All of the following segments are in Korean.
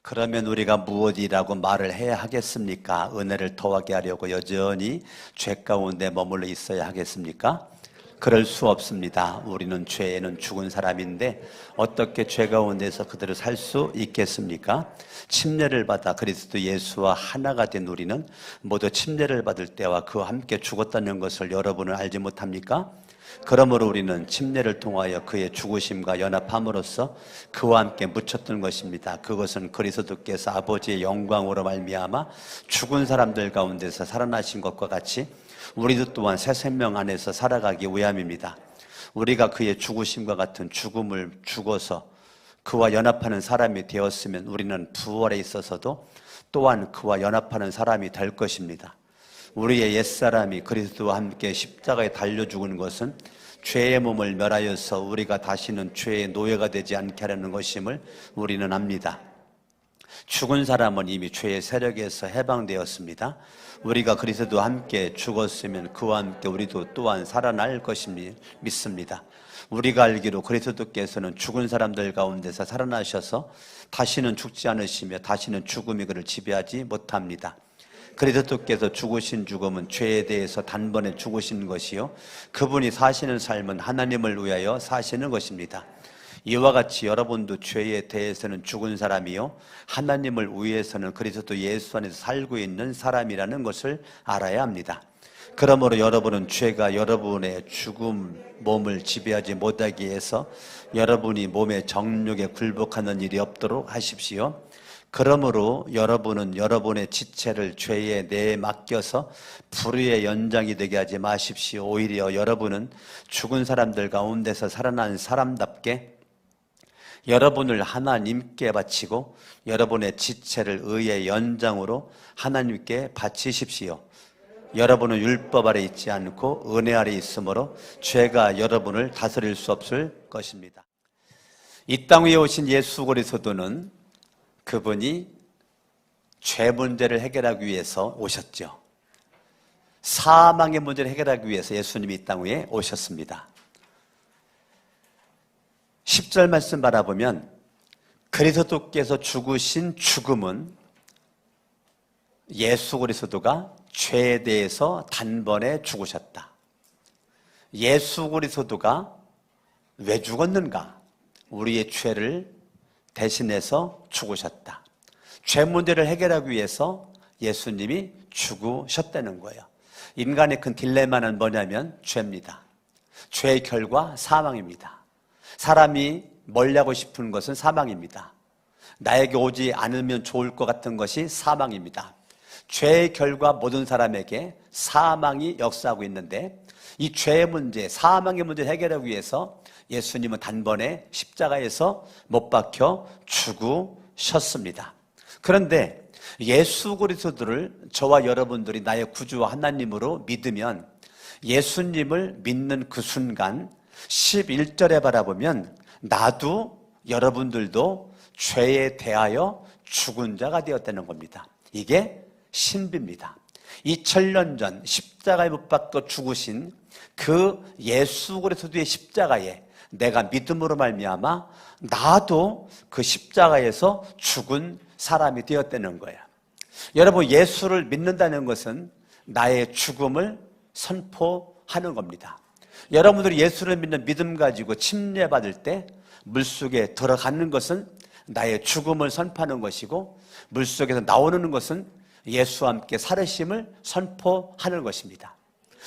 그러면 우리가 무엇이라고 말을 해야 하겠습니까? 은혜를 더하게 하려고 여전히 죄 가운데 머물러 있어야 하겠습니까? 그럴 수 없습니다. 우리는 죄에는 죽은 사람인데 어떻게 죄 가운데서 그대로 살 수 있겠습니까? 침례를 받아 그리스도 예수와 하나가 된 우리는 모두 침례를 받을 때와 그와 함께 죽었다는 것을 여러분은 알지 못합니까? 그러므로 우리는 침례를 통하여 그의 죽으심과 연합함으로써 그와 함께 묻혔던 것입니다. 그것은 그리스도께서 아버지의 영광으로 말미암아 죽은 사람들 가운데서 살아나신 것과 같이 우리도 또한 새 생명 안에서 살아가기 위함입니다. 우리가 그의 죽으심과 같은 죽음을 죽어서 그와 연합하는 사람이 되었으면 우리는 부활에 있어서도 또한 그와 연합하는 사람이 될 것입니다. 우리의 옛사람이 그리스도와 함께 십자가에 달려 죽은 것은 죄의 몸을 멸하여서 우리가 다시는 죄의 노예가 되지 않게 하려는 것임을 우리는 압니다. 죽은 사람은 이미 죄의 세력에서 해방되었습니다. 우리가 그리스도와 함께 죽었으면 그와 함께 우리도 또한 살아날 것임을 믿습니다. 우리가 알기로 그리스도께서는 죽은 사람들 가운데서 살아나셔서 다시는 죽지 않으시며 다시는 죽음이 그를 지배하지 못합니다. 그리스도께서 죽으신 죽음은 죄에 대해서 단번에 죽으신 것이요 그분이 사시는 삶은 하나님을 위하여 사시는 것입니다. 이와 같이 여러분도 죄에 대해서는 죽은 사람이요 하나님을 위해서는 그리스도 예수 안에서 살고 있는 사람이라는 것을 알아야 합니다. 그러므로 여러분은 죄가 여러분의 죽음 몸을 지배하지 못하기 위해서 여러분이 몸의 정욕에 굴복하는 일이 없도록 하십시오. 그러므로 여러분은 여러분의 지체를 죄에 내맡겨서 불의의 연장이 되게 하지 마십시오. 오히려 여러분은 죽은 사람들 가운데서 살아난 사람답게 여러분을 하나님께 바치고 여러분의 지체를 의의 연장으로 하나님께 바치십시오. 여러분은 율법 아래 있지 않고 은혜 아래 있으므로 죄가 여러분을 다스릴 수 없을 것입니다. 이 땅 위에 오신 예수 그리스도는 그분이 죄 문제를 해결하기 위해서 오셨죠. 사망의 문제를 해결하기 위해서 예수님이 이 땅 위에 오셨습니다. 10절 말씀 바라보면 그리스도께서 죽으신 죽음은 예수 그리스도가 죄에 대해서 단번에 죽으셨다. 예수 그리스도가 왜 죽었는가? 우리의 죄를 대신해서 죽으셨다. 죄 문제를 해결하기 위해서 예수님이 죽으셨다는 거예요. 인간의 큰 딜레마는 뭐냐면 죄입니다. 죄의 결과 사망입니다. 사람이 멀리하고 싶은 것은 사망입니다. 나에게 오지 않으면 좋을 것 같은 것이 사망입니다. 죄의 결과 모든 사람에게 사망이 역사하고 있는데 이 죄의 문제, 사망의 문제를 해결하기 위해서 예수님은 단번에 십자가에서 못 박혀 죽으셨습니다. 그런데 예수 그리스도를 저와 여러분들이 나의 구주와 하나님으로 믿으면 예수님을 믿는 그 순간 11절에 바라보면 나도 여러분들도 죄에 대하여 죽은 자가 되었다는 겁니다. 이게 신비입니다. 2000년 전 십자가에 못 박혀 죽으신 그 예수 그리스도의 십자가에 내가 믿음으로 말미암아 나도 그 십자가에서 죽은 사람이 되었다는 거예요. 여러분, 예수를 믿는다는 것은 나의 죽음을 선포하는 겁니다. 여러분들이 예수를 믿는 믿음 가지고 침례받을 때 물속에 들어가는 것은 나의 죽음을 선포하는 것이고 물속에서 나오는 것은 예수와 함께 살으심을 선포하는 것입니다.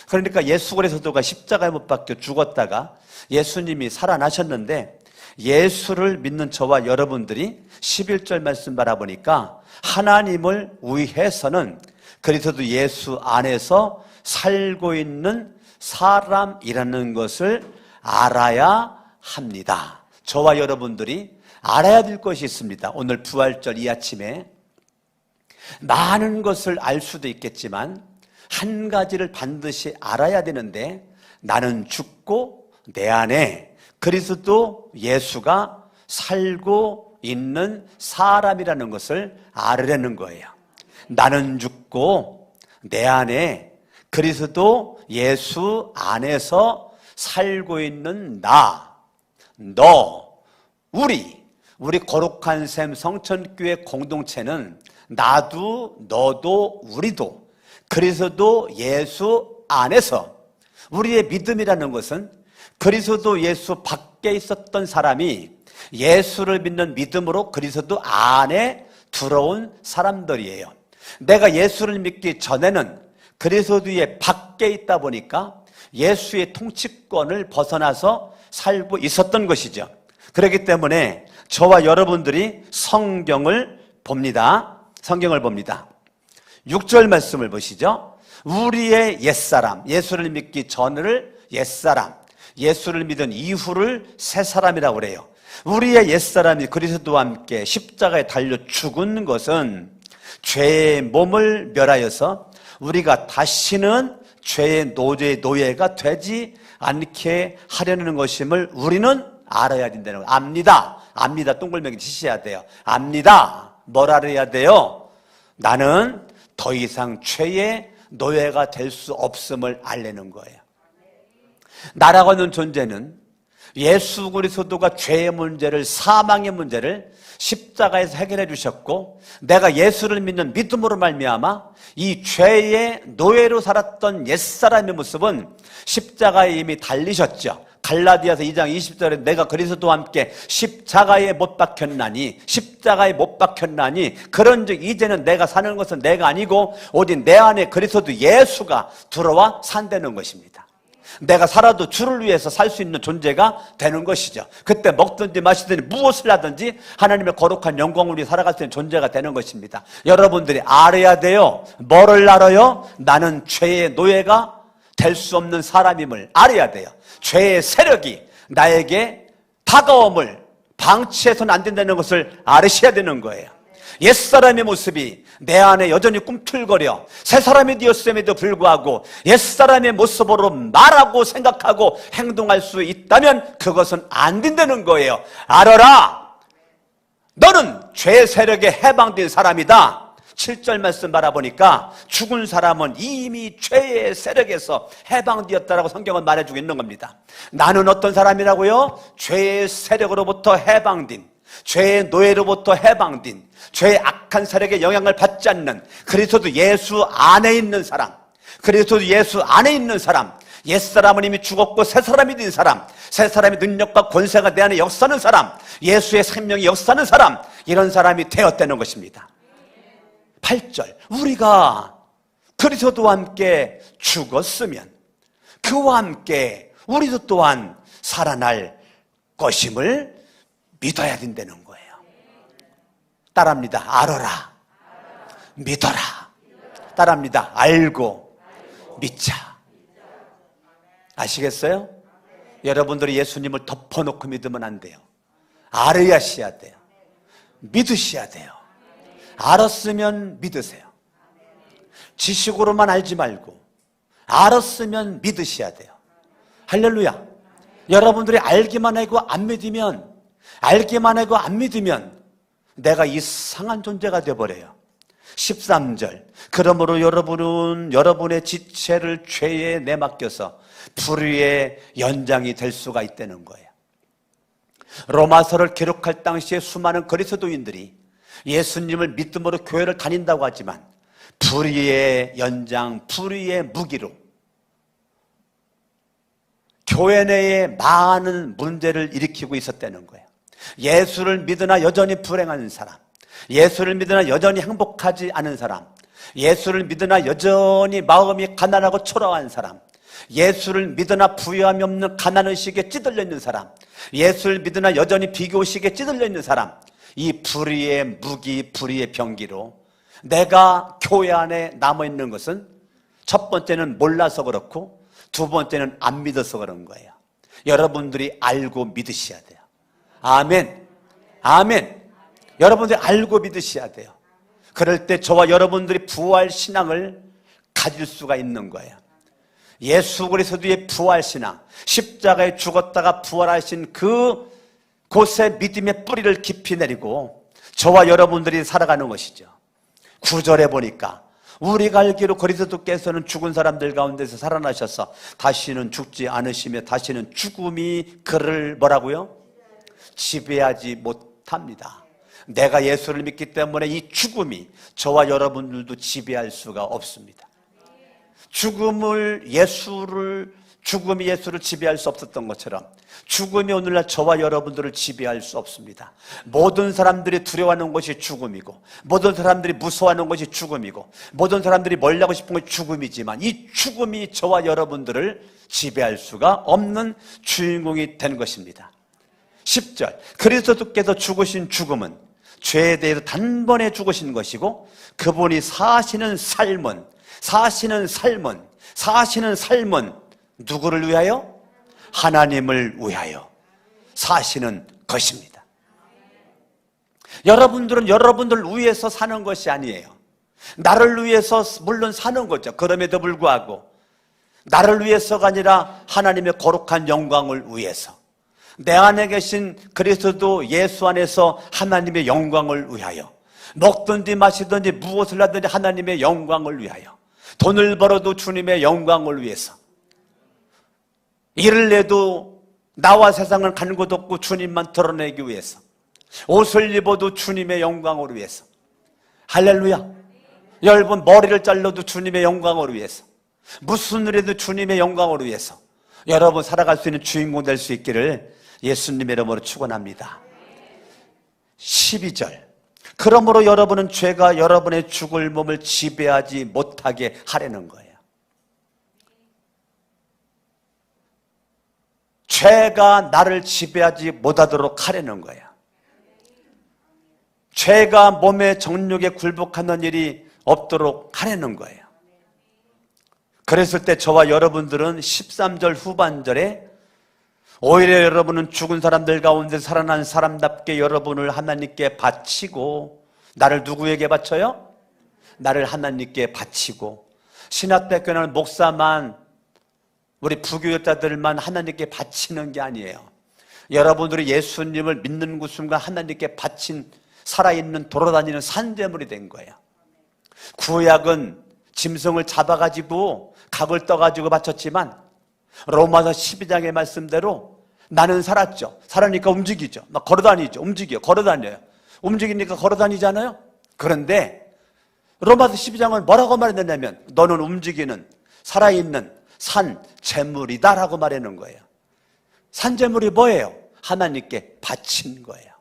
그러니까 예수 그리스도가 십자가에 못 박혀 죽었다가 예수님이 살아나셨는데 예수를 믿는 저와 여러분들이 11절 말씀 바라보니까 하나님을 위해서는 그리스도 예수 안에서 살고 있는 사람이라는 것을 알아야 합니다. 저와 여러분들이 알아야 될 것이 있습니다. 오늘 부활절 이 아침에 많은 것을 알 수도 있겠지만 한 가지를 반드시 알아야 되는데 나는 죽고 내 안에 그리스도 예수가 살고 있는 사람이라는 것을 알으려는 거예요. 나는 죽고 내 안에 그리스도 예수 안에서 살고 있는 나, 너, 우리 거룩한 샘 성천교회 공동체는 나도 너도 우리도 그리스도 예수 안에서, 우리의 믿음이라는 것은 그리스도 예수 밖에 있었던 사람이 예수를 믿는 믿음으로 그리스도 안에 들어온 사람들이에요. 내가 예수를 믿기 전에는 그리스도의 밖에 있다 보니까 예수의 통치권을 벗어나서 살고 있었던 것이죠. 그렇기 때문에 저와 여러분들이 성경을 봅니다. 6절 말씀을 보시죠. 우리의 옛사람, 예수를 믿기 전을 옛사람, 예수를 믿은 이후를 새사람이라고 그래요. 우리의 옛사람이 그리스도와 함께 십자가에 달려 죽은 것은 죄의 몸을 멸하여서 우리가 다시는 죄의 노예가 되지 않게 하려는 것임을 우리는 알아야 된다는 거예요. 압니다. 동글매기 치셔야 돼요. 압니다. 뭘 알아야 돼요? 나는 더 이상 죄의 노예가 될 수 없음을 알려는 거예요. 나라고 하는 존재는 예수 그리스도가 죄의 문제를, 사망의 문제를 십자가에서 해결해 주셨고, 내가 예수를 믿는 믿음으로 말미암아 이 죄의 노예로 살았던 옛사람의 모습은 십자가에 이미 달리셨죠. 갈라디아서 2장 20절에 내가 그리스도와 함께 십자가에 못 박혔나니, 그런즉 이제는 내가 사는 것은 내가 아니고 오직 내 안에 그리스도 예수가 들어와 산다는 것입니다. 내가 살아도 주를 위해서 살 수 있는 존재가 되는 것이죠. 그때 먹든지 마시든지 무엇을 하든지 하나님의 거룩한 영광을 위해 살아갈 수 있는 존재가 되는 것입니다. 여러분들이 알아야 돼요. 뭐를 알아요? 나는 죄의 노예가 될 수 없는 사람임을 알아야 돼요. 죄의 세력이 나에게 다가옴을 방치해서는 안 된다는 것을 알으셔야 되는 거예요. 옛사람의 모습이 내 안에 여전히 꿈틀거려 새 사람이 되었음에도 불구하고 옛사람의 모습으로 말하고 생각하고 행동할 수 있다면 그것은 안 된다는 거예요. 알아라! 너는 죄의 세력에 해방된 사람이다. 7절 말씀 바라보니까 죽은 사람은 이미 죄의 세력에서 해방되었다라고 성경은 말해주고 있는 겁니다. 나는 어떤 사람이라고요? 죄의 세력으로부터 해방된, 죄의 노예로부터 해방된, 죄의 악한 세력의 영향을 받지 않는 그리스도 예수 안에 있는 사람, 그리스도 예수 안에 있는 사람, 옛사람은 이미 죽었고 새 사람이 된 사람, 새 사람의 능력과 권세가 내 안에 역사하는 사람, 예수의 생명이 역사하는 사람, 이런 사람이 되었다는 것입니다. 8절, 우리가 그리스도와 함께 죽었으면 그와 함께 우리도 또한 살아날 것임을 믿어야 된다는 거예요. 따라합니다. 알아라. 믿어라. 따라합니다. 알고 믿자. 아시겠어요? 여러분들이 예수님을 덮어놓고 믿으면 안 돼요. 알아야셔야 돼요. 믿으셔야 돼요. 알았으면 믿으세요. 지식으로만 알지 말고 알았으면 믿으셔야 돼요. 할렐루야. 여러분들이 알기만 하고 안 믿으면, 내가 이상한 존재가 되어버려요. 13절, 그러므로 여러분은 여러분의 지체를 죄에 내맡겨서 불의의 연장이 될 수가 있다는 거예요. 로마서를 기록할 당시에 수많은 그리스도인들이 예수님을 믿음으로 교회를 다닌다고 하지만 불의의 연장, 불의의 무기로 교회 내에 많은 문제를 일으키고 있었다는 거예요. 예수를 믿으나 여전히 불행한 사람, 예수를 믿으나 여전히 행복하지 않은 사람, 예수를 믿으나 여전히 마음이 가난하고 초라한 사람, 예수를 믿으나 부유함이 없는 가난의식에 찌들려 있는 사람, 예수를 믿으나 여전히 비교의식에 찌들려 있는 사람, 이 불의의 무기, 불의의 병기로 내가 교회 안에 남아있는 것은 첫 번째는 몰라서 그렇고 두 번째는 안 믿어서 그런 거예요. 여러분들이 알고 믿으셔야 돼요. 아멘. 아멘. 여러분들이 알고 믿으셔야 돼요. 그럴 때 저와 여러분들이 부활 신앙을 가질 수가 있는 거예요. 예수 그리스도의 부활 신앙, 십자가에 죽었다가 부활하신 그 곳에 믿음의 뿌리를 깊이 내리고 저와 여러분들이 살아가는 것이죠. 9절에 보니까 우리가 알기로 그리스도께서는 죽은 사람들 가운데서 살아나셔서 다시는 죽지 않으시며 다시는 죽음이 그를 뭐라고요? 지배하지 못합니다. 내가 예수를 믿기 때문에 이 죽음이 저와 여러분들도 지배할 수가 없습니다. 죽음이 예수를 지배할 수 없었던 것처럼 죽음이 오늘날 저와 여러분들을 지배할 수 없습니다. 모든 사람들이 두려워하는 것이 죽음이고, 모든 사람들이 무서워하는 것이 죽음이고, 모든 사람들이 멀리하고 싶은 것이 죽음이지만, 이 죽음이 저와 여러분들을 지배할 수가 없는 주인공이 된 것입니다. 10절, 그리스도께서 죽으신 죽음은 죄에 대해서 단번에 죽으신 것이고, 그분이 사시는 삶은 누구를 위하여? 하나님을 위하여 사시는 것입니다. 여러분들은 여러분들 위해서 사는 것이 아니에요. 나를 위해서 물론 사는 거죠. 그럼에도 불구하고 나를 위해서가 아니라 하나님의 거룩한 영광을 위해서, 내 안에 계신 그리스도 예수 안에서 하나님의 영광을 위하여, 먹든지 마시든지 무엇을 하든지 하나님의 영광을 위하여, 돈을 벌어도 주님의 영광을 위해서, 일을 내도 나와 세상을 간 곳 없고 주님만 드러내기 위해서, 옷을 입어도 주님의 영광을 위해서, 할렐루야. 여러분, 머리를 잘라도 주님의 영광을 위해서, 무슨 일에도 주님의 영광을 위해서 여러분 살아갈 수 있는 주인공 될 수 있기를 예수님의 이름으로 축원합니다. 12절, 그러므로 여러분은 죄가 여러분의 죽을 몸을 지배하지 못하게 하려는 거예요. 죄가 나를 지배하지 못하도록 하려는 거예요. 죄가 몸의 정욕에 굴복하는 일이 없도록 하려는 거예요. 그랬을 때 저와 여러분들은 13절 후반절에 오히려 여러분은 죽은 사람들 가운데 살아난 사람답게 여러분을 하나님께 바치고, 나를 누구에게 바쳐요? 나를 하나님께 바치고, 신학대교는 목사만, 우리 부교육자들만 하나님께 바치는 게 아니에요. 여러분들이 예수님을 믿는 그 순간 하나님께 바친 살아있는 돌아다니는 산재물이 된 거예요. 구약은 짐승을 잡아가지고 각을 떠가지고 바쳤지만 로마서 12장의 말씀대로 나는 살았죠. 살으니까 움직이죠. 막 걸어다니죠. 걸어다녀요. 움직이니까 걸어다니잖아요. 그런데 로마서 12장은 뭐라고 말했느냐면, 너는 움직이는 살아있는 산 제물이다라고 말하는 거예요. 산 제물이 뭐예요? 하나님께 바친 거예요.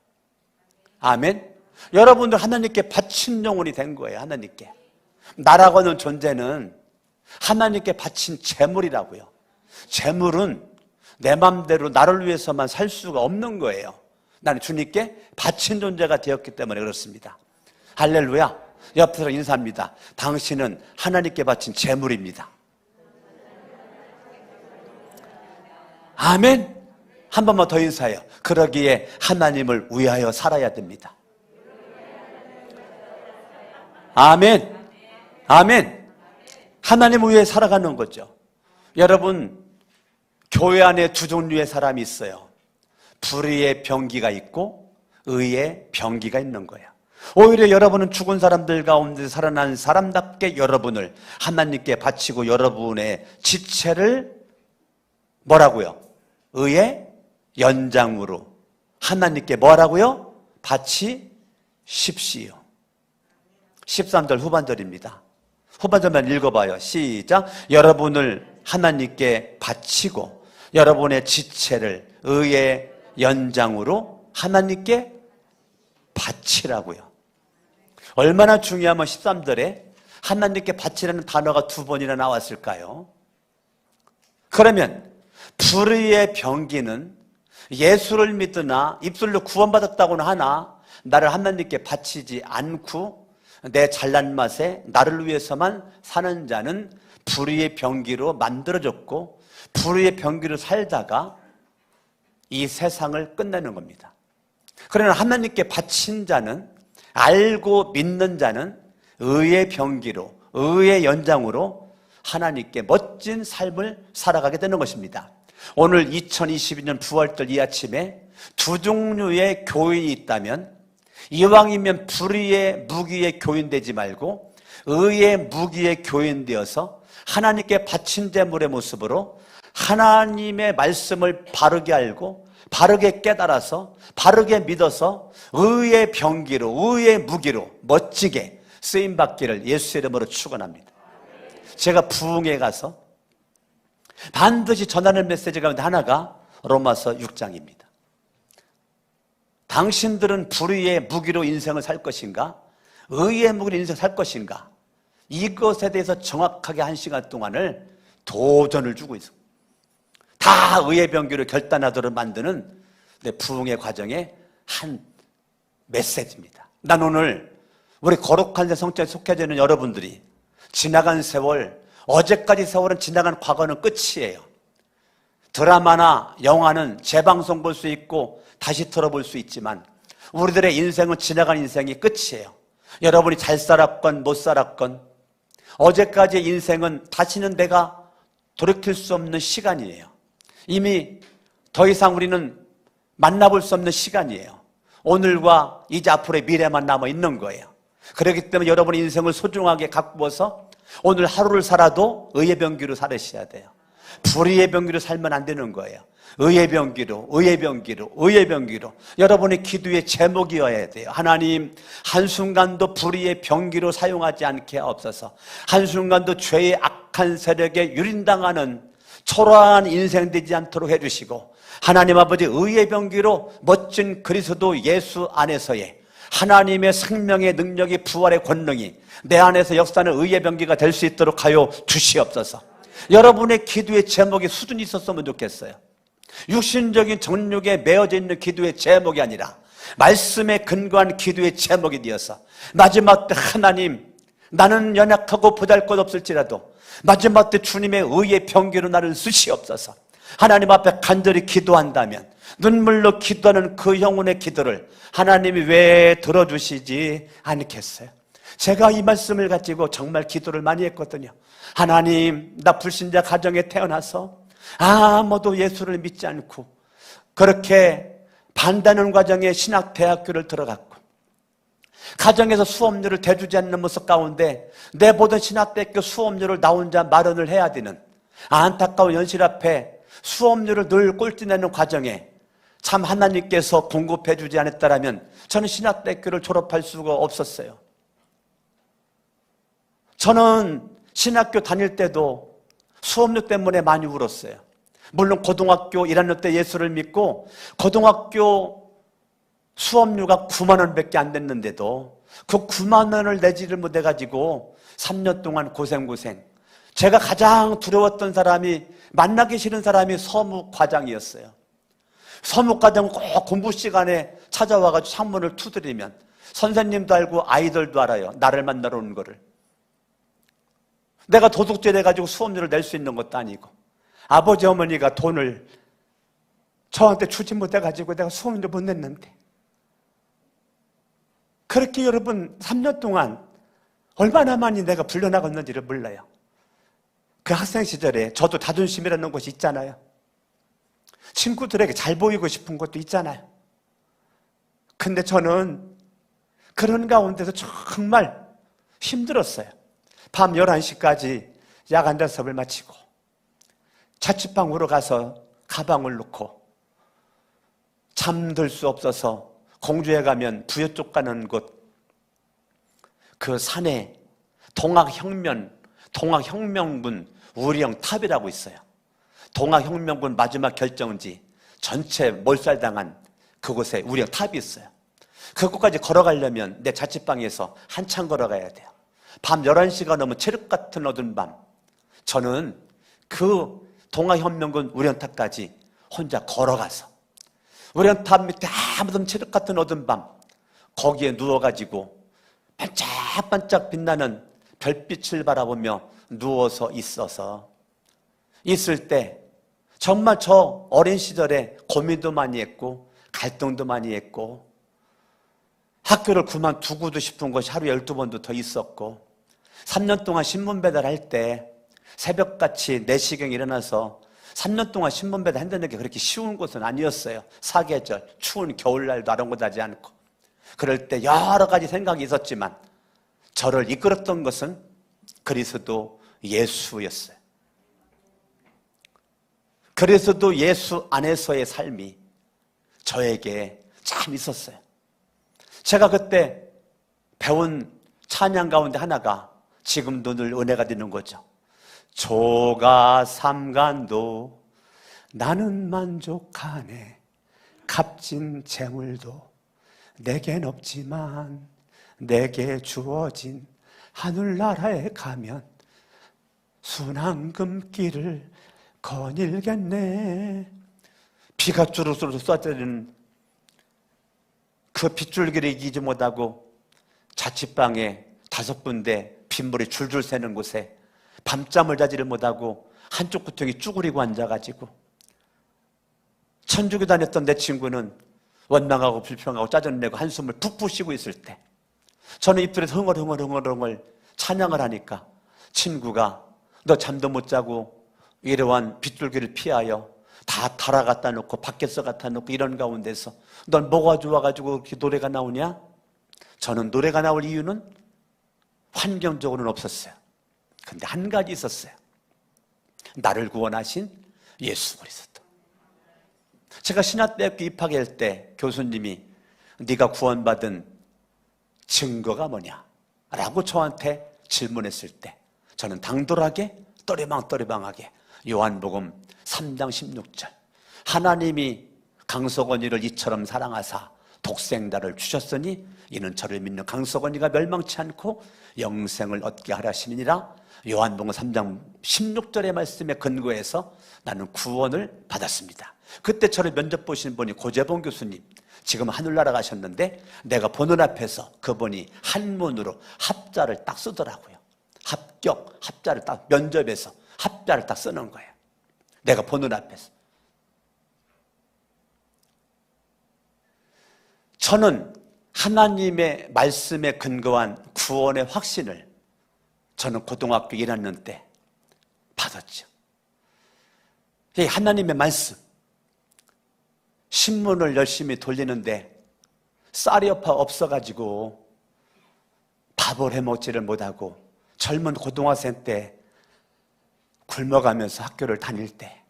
아멘. 여러분들 하나님께 바친 영혼이 된 거예요. 하나님께. 나라고 하는 존재는 하나님께 바친 제물이라고요. 제물은 내 맘대로 나를 위해서만 살 수가 없는 거예요. 나는 주님께 바친 존재가 되었기 때문에 그렇습니다. 할렐루야. 옆에서 인사합니다. 당신은 하나님께 바친 제물입니다. 아멘. 한 번만 더 인사해요. 그러기에 하나님을 위하여 살아야 됩니다. 아멘. 아멘. 하나님을 위해 살아가는 거죠. 여러분, 교회 안에 두 종류의 사람이 있어요. 불의의 병기가 있고 의의 병기가 있는 거예요. 오히려 여러분은 죽은 사람들 가운데 살아난 사람답게 여러분을 하나님께 바치고 여러분의 지체를 뭐라고요? 의의 연장으로 하나님께 뭐라고요? 바치십시오. 13절 후반절입니다. 후반절만 읽어봐요. 시작. 여러분을 하나님께 바치고 여러분의 지체를 의의 연장으로 하나님께 바치라고요. 얼마나 중요하면 13절에 하나님께 바치라는 단어가 두 번이나 나왔을까요? 그러면 불의의 병기는 예수를 믿으나 입술로 구원받았다고는 하나 나를 하나님께 바치지 않고 내 잘난 맛에 나를 위해서만 사는 자는 불의의 병기로 만들어졌고 불의의 병기로 살다가 이 세상을 끝내는 겁니다. 그러나 하나님께 바친 자는, 알고 믿는 자는 의의 병기로, 의의 연장으로 하나님께 멋진 삶을 살아가게 되는 것입니다. 오늘 2022년 9월달 이 아침에 두 종류의 교인이 있다면 이왕이면 불의의 무기의 교인 되지 말고 의의 무기의 교인 되어서 하나님께 바친 제물의 모습으로 하나님의 말씀을 바르게 알고 바르게 깨달아서 바르게 믿어서 의의 병기로 의의 무기로 멋지게 쓰임받기를 예수의 이름으로 축원합니다. 제가 부흥에 가서 반드시 전하는 메시지 가운데 하나가 로마서 6장입니다. 당신들은 불의의 무기로 인생을 살 것인가? 의의 무기로 인생을 살 것인가? 이것에 대해서 정확하게 1시간 동안을 도전을 주고 있습니다. 다 의의 병기로 결단하도록 만드는 부흥의 과정의 한 메시지입니다. 난 오늘 우리 거룩한 성전에 속해져 있는 여러분들이 지나간 세월, 어제까지 세월은 지나간 과거는 끝이에요. 드라마나 영화는 재방송 볼 수 있고 다시 들어볼 수 있지만 우리들의 인생은 지나간 인생이 끝이에요. 여러분이 잘 살았건 못 살았건 어제까지의 인생은 다시는 내가 돌이킬 수 없는 시간이에요. 이미 더 이상 우리는 만나볼 수 없는 시간이에요. 오늘과 이제 앞으로의 미래만 남아 있는 거예요. 그렇기 때문에 여러분의 인생을 소중하게 가꾸어서 오늘 하루를 살아도 의의 병기로 살으셔야 돼요. 불의의 병기로 살면 안 되는 거예요. 의의 병기로, 의의 병기로, 의의 병기로. 여러분의 기도의 제목이어야 돼요. 하나님, 한순간도 불의의 병기로 사용하지 않게 하옵소서. 한순간도 죄의 악한 세력에 유린당하는 초라한 인생 되지 않도록 해주시고, 하나님 아버지 의의 병기로 멋진 그리스도 예수 안에서의 하나님의 생명의 능력이, 부활의 권능이 내 안에서 역사하는 의의 병기가 될 수 있도록 하여 주시옵소서. 여러분의 기도의 제목이 수준이 있었으면 좋겠어요. 육신적인 정욕에 매어져 있는 기도의 제목이 아니라 말씀에 근거한 기도의 제목이 되어서 마지막 때 하나님, 나는 연약하고 보잘것없을지라도 마지막 때 주님의 의의 병기로 나를 쓰시옵소서. 하나님 앞에 간절히 기도한다면 눈물로 기도하는 그 영혼의 기도를 하나님이 왜 들어주시지 않겠어요? 제가 이 말씀을 가지고 정말 기도를 많이 했거든요. 하나님, 나 불신자 가정에 태어나서 아무도 예수를 믿지 않고 그렇게 반대하는 과정에 신학대학교를 들어갔고 가정에서 수업료를 대주지 않는 모습 가운데 내 보던 신학대학교 수업료를 나 혼자 마련을 해야 되는 안타까운 현실 앞에 수업료를 늘 꼴찌내는 과정에 참 하나님께서 공급해 주지 않았다면 저는 신학대학교를 졸업할 수가 없었어요. 저는 신학교 다닐 때도 수업료 때문에 많이 울었어요. 물론 고등학교 1학년 때 예수를 믿고 고등학교 수업료가 9만 원밖에 안 됐는데도 그 9만 원을 내지를 못해가지고 3년 동안 고생. 제가 가장 두려웠던 사람이, 만나기 싫은 사람이 서무과장이었어요. 서무과장은 꼭 공부 시간에 찾아와가지고 창문을 두드리면 선생님도 알고 아이들도 알아요. 나를 만나러 온 거를. 내가 도둑질 해가지고 수업료를 낼 수 있는 것도 아니고 아버지 어머니가 돈을 저한테 주지 못해가지고 내가 수업료 못 냈는데, 그렇게 여러분 3년 동안 얼마나 많이 내가 불려나갔는지를 몰라요. 그 학생 시절에 저도 자존심이라는 것이 있잖아요. 친구들에게 잘 보이고 싶은 것도 있잖아요. 근데 저는 그런 가운데서 정말 힘들었어요. 밤 11시까지 야간 단습을 마치고 자취방으로 가서 가방을 놓고 잠들 수 없어서 공주에 가면 부여 쪽 가는 곳, 그 산에 동학혁명군 우리형탑이라고 있어요. 동학혁명군 마지막 결정지 전체 몰살당한 그곳에 우리형탑이 있어요. 그곳까지 걸어가려면 내 자취방에서 한참 걸어가야 돼요. 밤 11시가 넘은 칠흑 같은 어두운 밤, 저는 그 동학혁명군 우리형탑까지 혼자 걸어가서 우리형탑 밑에 아무도 칠흑 같은 어두운 밤, 거기에 누워가지고 반짝반짝 빛나는 별빛을 바라보며 누워서 있을 때 정말 저 어린 시절에 고민도 많이 했고 갈등도 많이 했고 학교를 그만두고도 싶은 것이 하루에 12번도 더 있었고 3년 동안 신문 배달할 때 새벽같이 4시경에 일어나서 3년 동안 신문 배달한다는 게 그렇게 쉬운 것은 아니었어요. 사계절, 추운 겨울날도 아랑곳하지 않고. 그럴 때 여러 가지 생각이 있었지만 저를 이끌었던 것은 그리스도 예수였어요. 그리스도 예수 안에서의 삶이 저에게 참 있었어요. 제가 그때 배운 찬양 가운데 하나가 지금도 늘 은혜가 되는 거죠. 조가 삼간도 나는 만족하네. 값진 재물도 내겐 없지만 내게 주어진 하늘나라에 가면 순환금길을 거닐겠네. 비가 주르륵 쏟아지는 그 빗줄기를 이기지 못하고 자취방에 5군데 빗물이 줄줄 새는 곳에 밤잠을 자지를 못하고 한쪽 구통이 쭈그리고 앉아가지고 천주교 다녔던 내 친구는 원망하고 불평하고 짜증내고 한숨을 푹푹 쉬고 있을 때 저는 입술에서 흥얼흥얼 찬양을 하니까 친구가 너 잠도 못 자고 이러한 빗줄기를 피하여 다 달아 갖다 놓고 밖에서 갖다 놓고 이런 가운데서 넌 뭐가 좋아가지고 이렇게 노래가 나오냐? 저는 노래가 나올 이유는 환경적으로는 없었어요. 근데 한 가지 있었어요. 나를 구원하신 예수 그리스도. 제가 신학대학교 입학할 때 교수님이 네가 구원받은 증거가 뭐냐? 라고 저한테 질문했을 때 저는 당돌하게 또리방하게 요한복음 3장 16절 하나님이 강석원이를 이처럼 사랑하사 독생자를 주셨으니 이는 저를 믿는 강석원이가 멸망치 않고 영생을 얻게 하라 하시니라. 요한복음 3장 16절의 말씀에 근거해서 나는 구원을 받았습니다. 그때 저를 면접 보신 분이 고재봉 교수님, 지금 하늘나라 가셨는데 내가 보는 앞에서 그분이 한문으로 합자를 딱 쓰더라고요. 합격, 합자를 딱 면접에서 합자를 딱 쓰는 거예요. 내가 보는 앞에서. 저는 하나님의 말씀에 근거한 구원의 확신을 저는 고등학교 1학년 때 받았죠. 이 하나님의 말씀, 신문을 열심히 돌리는데 쌀이 없어가지고 밥을 해먹지를 못하고 젊은 고등학생 때 굶어가면서 학교를 다닐 때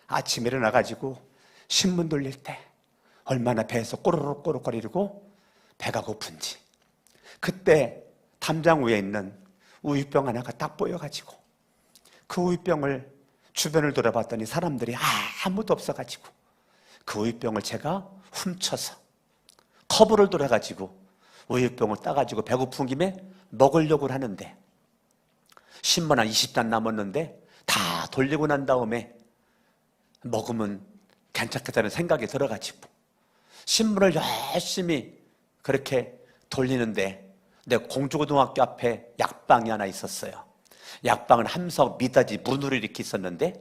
아침에 일어나가지고 신문 돌릴 때 얼마나 배에서 꼬르륵거리고 배가 고픈지 그때 담장 위에 있는 우유병 하나가 딱 보여가지고 그 우유병을 주변을 돌아봤더니 사람들이 아무도 없어가지고 그 우유병을 제가 훔쳐서 커브를 돌아가지고 우유병을 따가지고 배고픈 김에 먹으려고 하는데 신문 한 20단 남았는데 다 돌리고 난 다음에 먹으면 괜찮겠다는 생각이 들어가지고 신문을 열심히 그렇게 돌리는데 내 공주고등학교 앞에 약방이 하나 있었어요. 약방은 함석 미닫이 문으로 이렇게 있었는데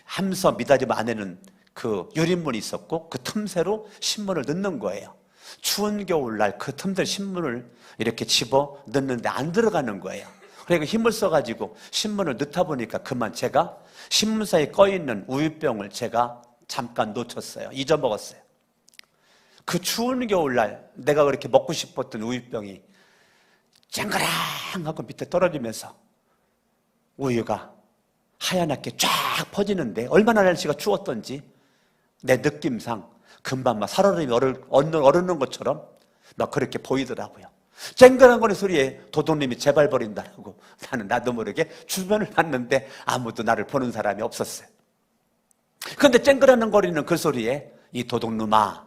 함석 미닫이 안에는 그 유리문이 있었고 그 틈새로 신문을 넣는 거예요. 추운 겨울날 그 틈새 신문을 이렇게 집어 넣는데 안 들어가는 거예요. 그러니까 힘을 써가지고 신문을 넣다 보니까 그만 제가 신문사에 꺼있는 우유병을 제가 잠깐 놓쳤어요. 잊어먹었어요. 그 추운 겨울날 내가 그렇게 먹고 싶었던 우유병이 쨍그랑하고 밑에 떨어지면서 우유가 하얀하게 쫙 퍼지는데 얼마나 날씨가 추웠던지 내 느낌상 금방 막 살얼음이 얼는 것처럼 막 그렇게 보이더라고요. 쨍그랑거리는 소리에 도둑님이 제발 버린다고 나는 나도 모르게 주변을 봤는데 아무도 나를 보는 사람이 없었어요. 그런데 쨍그랑거리는 그 소리에 이 도둑놈아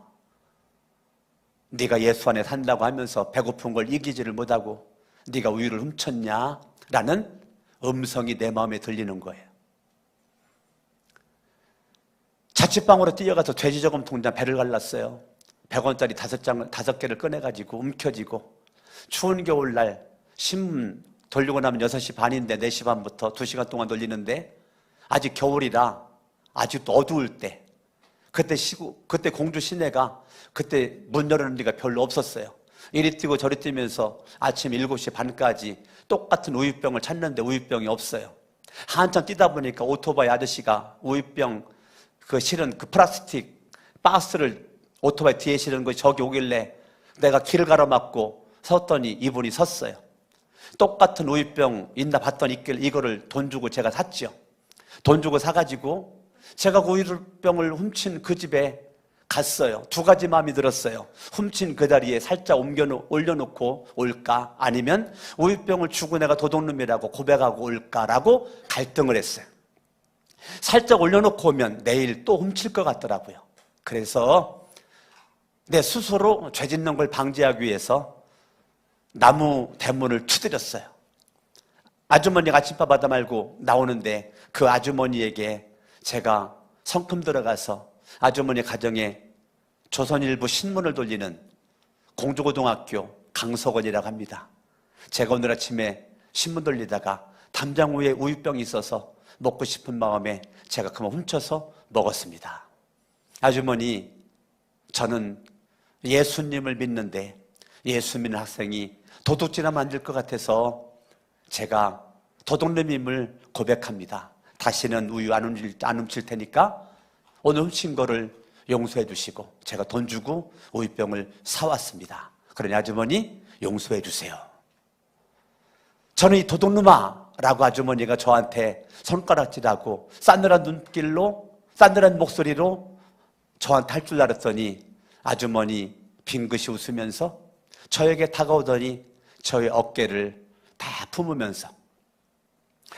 네가 예수 안에 산다고 하면서 배고픈 걸 이기지를 못하고 네가 우유를 훔쳤냐? 라는 음성이 내 마음에 들리는 거예요. 자취방으로 뛰어가서 돼지저금 통장 배를 갈랐어요. 100원짜리 5개를 꺼내가지고 움켜쥐고 추운 겨울날 신문 돌리고 나면 6시 반인데 4시 반부터 2시간 동안 돌리는데 아직 겨울이라 아직도 어두울 때 그때 공주 시내가 그때 문 열어놓은 데가 별로 없었어요. 이리 뛰고 저리 뛰면서 아침 7시 반까지 똑같은 우유병을 찾는데 우유병이 없어요. 한참 뛰다 보니까 오토바이 아저씨가 우유병 그 실은 그 플라스틱 박스를 오토바이 뒤에 실은 거 저기 오길래 내가 길을 가로막고 섰더니 이분이 섰어요. 똑같은 우유병 있나 봤더니 있길래 이거를 돈 주고 제가 샀죠. 돈 주고 사가지고 제가 그 우유병을 훔친 그 집에 갔어요. 두 가지 마음이 들었어요. 훔친 그 자리에 살짝 올려놓고 올까? 아니면 우유병을 주고 내가 도둑놈이라고 고백하고 올까라고 갈등을 했어요. 살짝 올려놓고 오면 내일 또 훔칠 것 같더라고요. 그래서 내 스스로 죄 짓는 걸 방지하기 위해서 나무 대문을 두드렸어요. 아주머니가 아침밥 하다 말고 나오는데 그 아주머니에게 제가 성큼 들어가서 아주머니 가정에 조선일보 신문을 돌리는 공주고등학교 강석원이라고 합니다. 제가 오늘 아침에 신문 돌리다가 담장 위에 우유병이 있어서 먹고 싶은 마음에 제가 그만 훔쳐서 먹었습니다. 아주머니, 저는 예수님을 믿는데 예수 믿는 학생이 도둑질하면 안 될 것 같아서 제가 도둑놈임을 고백합니다. 다시는 우유 안 훔칠 테니까 오늘 훔친 거를 용서해 주시고 제가 돈 주고 우유병을 사왔습니다. 그러니 아주머니 용서해 주세요. 저는 이 도둑놈아 라고 아주머니가 저한테 손가락질하고 싸늘한 눈길로 싸늘한 목소리로 저한테 할 줄 알았더니 아주머니 빙긋이 웃으면서 저에게 다가오더니 저의 어깨를 다 품으면서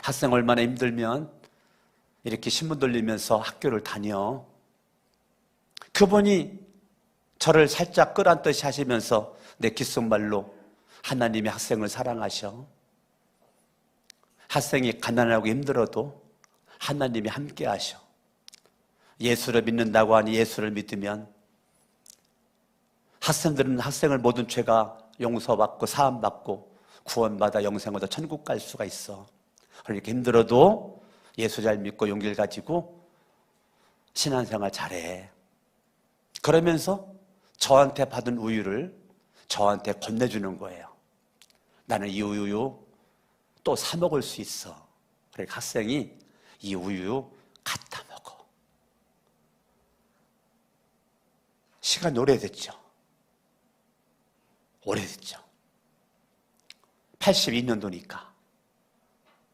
학생 얼마나 힘들면 이렇게 신문 돌리면서 학교를 다녀. 그분이 저를 살짝 끌어안듯이 하시면서 내 귓속말로 하나님이 학생을 사랑하셔. 학생이 가난하고 힘들어도 하나님이 함께 하셔. 예수를 믿는다고 하니 예수를 믿으면 학생들은 학생을 모든 죄가 용서받고 사함받고 구원받아 영생 얻어 천국 갈 수가 있어. 그러니까 힘들어도 예수 잘 믿고 용기를 가지고 신앙생활 잘해. 그러면서 저한테 받은 우유를 저한테 건네주는 거예요. 나는 이 우유 또 사 먹을 수 있어. 그러니까 학생이 이 우유 갖다 먹어. 시간이 오래됐죠. 오래됐죠.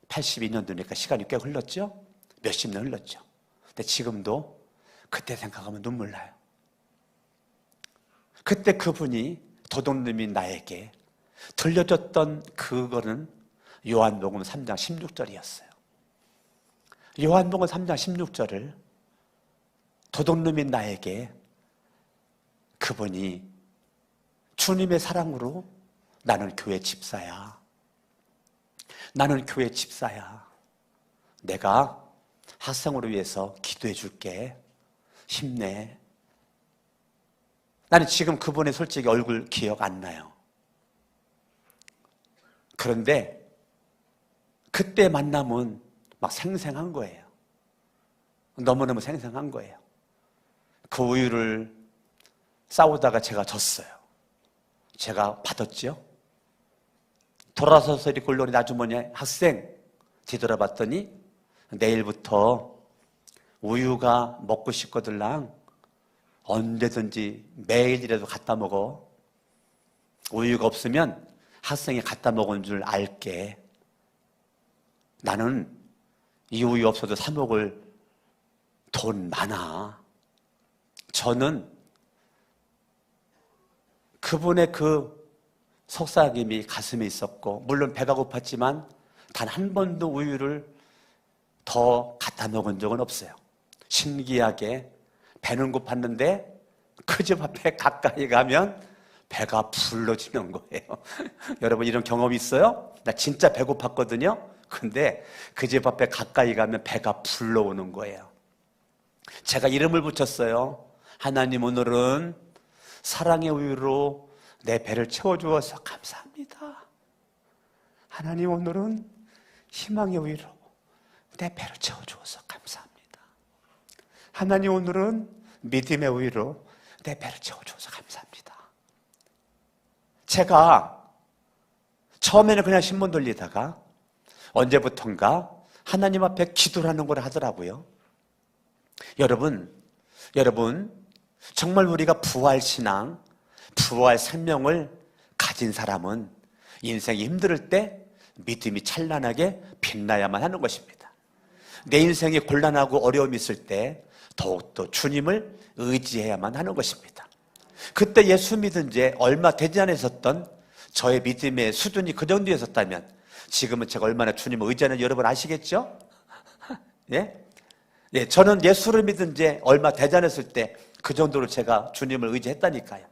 82년도니까 시간이 꽤 흘렀죠? 몇십 년 흘렀죠. 근데 지금도 그때 생각하면 눈물 나요. 그때 그분이 도둑놈인 나에게 들려줬던 그거는 요한복음 3장 16절이었어요. 요한복음 3장 16절을 도둑놈인 나에게 그분이 주님의 사랑으로 나는 교회 집사야. 나는 교회 집사야. 내가 학생으로 위해서 기도해 줄게. 힘내. 나는 지금 그분의 솔직히 얼굴 기억 안 나요. 그런데 그때 만남은 막 생생한 거예요. 너무너무 생생한 거예요. 그 우유를 싸우다가 제가 졌어요. 제가 받았죠. 돌아서서 이렇게 올라오는 아주머니 학생 뒤돌아봤더니 내일부터 우유가 먹고 싶거들랑 언제든지 매일이라도 갖다 먹어. 우유가 없으면 학생이 갖다 먹은 줄 알게. 나는 이 우유 없어도 사 먹을 돈 많아. 저는 그분의 그 속삭임이 가슴에 있었고, 물론 배가 고팠지만 단 한 번도 우유를 더 갖다 먹은 적은 없어요. 신기하게 배는 고팠는데 그 집 앞에 가까이 가면 배가 불러지는 거예요. 여러분 이런 경험 있어요? 나 진짜 배고팠거든요. 근데 그 집 앞에 가까이 가면 배가 불러오는 거예요. 제가 이름을 붙였어요. 하나님, 오늘은 사랑의 우유로 내 배를 채워주어서 감사합니다. 하나님, 오늘은 희망의 우유로 내 배를 채워주어서 감사합니다. 하나님, 오늘은 믿음의 우유로 내 배를 채워주어서 감사합니다. 제가 처음에는 그냥 신문 돌리다가 언제부턴가 하나님 앞에 기도를 하는 걸 하더라고요. 여러분, 정말 우리가 부활신앙, 부활 생명을 가진 사람은 인생이 힘들 때 믿음이 찬란하게 빛나야만 하는 것입니다. 내 인생이 곤란하고 어려움이 있을 때 더욱더 주님을 의지해야만 하는 것입니다. 그때 예수 믿은 지 얼마 되지 않으셨던 저의 믿음의 수준이 그 정도였었다면 지금은 제가 얼마나 주님을 의지하는지 여러분 아시겠죠? 예? 예, 저는 예수를 믿은 지 얼마 되지 않았을 때 그 정도로 제가 주님을 의지했다니까요.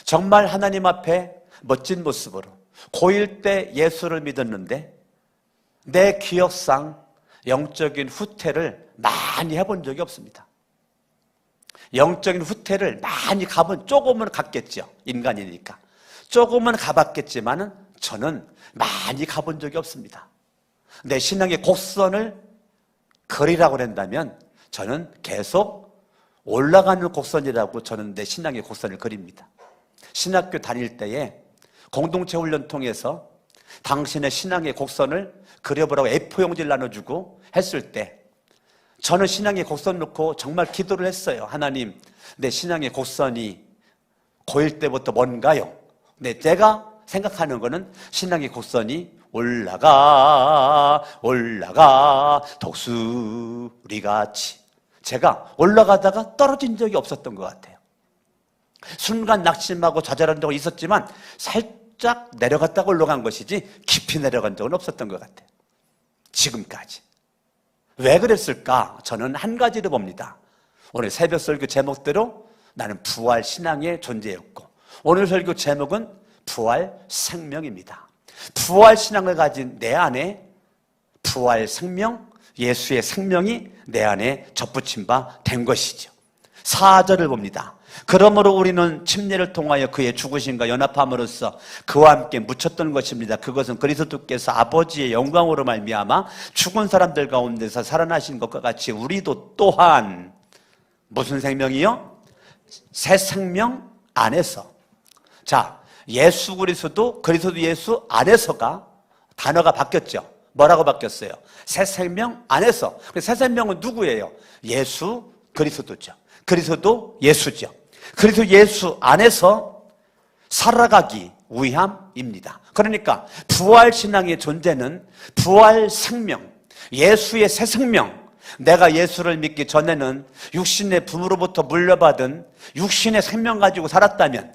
정말 하나님 앞에 멋진 모습으로 고1 때 예수를 믿었는데 내 기억상 영적인 후퇴를 많이 해본 적이 없습니다. 영적인 후퇴를 많이 가본, 조금은 갔겠죠. 인간이니까. 조금은 가봤겠지만은 저는 많이 가본 적이 없습니다. 내 신앙의 곡선을 그리라고 한다면 저는 계속 올라가는 곡선이라고 저는 내 신앙의 곡선을 그립니다. 신학교 다닐 때에 공동체 훈련 통해서 당신의 신앙의 곡선을 그려보라고 A4 용지를 나눠주고 했을 때 저는 신앙의 곡선 놓고 정말 기도를 했어요. 하나님, 내 신앙의 곡선이 고1 때부터 뭔가요? 네, 제가 생각하는 거는 신앙의 곡선이 올라가 독수리같이, 제가 올라가다가 떨어진 적이 없었던 것 같아요. 순간 낙심하고 좌절한 적은 있었지만 살짝 내려갔다가 올라간 것이지 깊이 내려간 적은 없었던 것 같아요. 지금까지. 왜 그랬을까? 저는 한 가지를 봅니다. 오늘 새벽 설교 제목대로 나는 부활 신앙의 존재였고, 오늘 설교 제목은 부활 생명입니다. 부활 신앙을 가진 내 안에 부활 생명, 예수의 생명이 내 안에 접붙임 바 된 것이죠. 4절을 봅니다. 그러므로 우리는 침례를 통하여 그의 죽으심과 연합함으로써 그와 함께 묻혔던 것입니다. 그것은 그리스도께서 아버지의 영광으로 말미암아 죽은 사람들 가운데서 살아나신 것과 같이 우리도 또한 무슨 생명이요? 새 생명 안에서. 자, 예수 그리스도 예수 안에서가 단어가 바뀌었죠. 뭐라고 바뀌었어요? 새 생명 안에서. 새 생명은 누구예요? 예수 그리스도죠. 그리스도 예수죠. 그래서 예수 안에서 살아가기 위함입니다. 그러니까 부활신앙의 존재는 부활 생명, 예수의 새 생명. 내가 예수를 믿기 전에는 육신의 부모로부터 물려받은 육신의 생명 가지고 살았다면